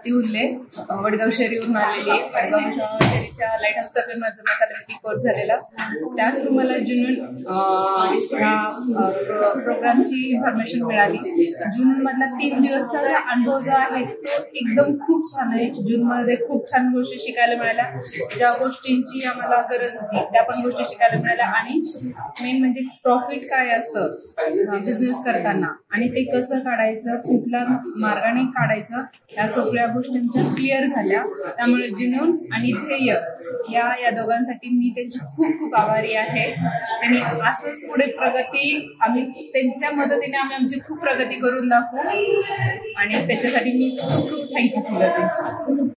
प्राप्ती उरले, वडगाव शहरीवरून आलेली आहे. वडगाव शहरीच्या लाईट हाऊस तर्फे माझा मसालेपैकी कोर्स झालेला. त्याच थ्रू मला जून ह्या प्रोग्रामची इन्फॉर्मेशन मिळाली. जून मधला 3 दिवसचा अनुभव जो आहे तो एकदम खूप छान आहे. जून मध्ये खूप छान गोष्टी शिकायला मिळाल्या. ज्या गोष्टींची आम्हाला गरज होती त्या पण गोष्टी शिकायला मिळाल्या. आणि मेन म्हणजे प्रॉफिट काय असतं बिझनेस करताना आणि ते कसं काढायचं, कुठल्या मार्गाने काढायचं, या सगळ्या गोष्टींच्या क्लिअर झाल्या. त्यामुळे जुनून आणि ध्येय या दोघांसाठी मी त्यांची खूप खूप आभारी आहे. त्यांनी असंच पुढे प्रगती आम्ही त्यांच्या मदतीने आमची खूप प्रगती करून दाखवू आणि त्याच्यासाठी मी खूप खूप थँक्यू केलं त्यांची.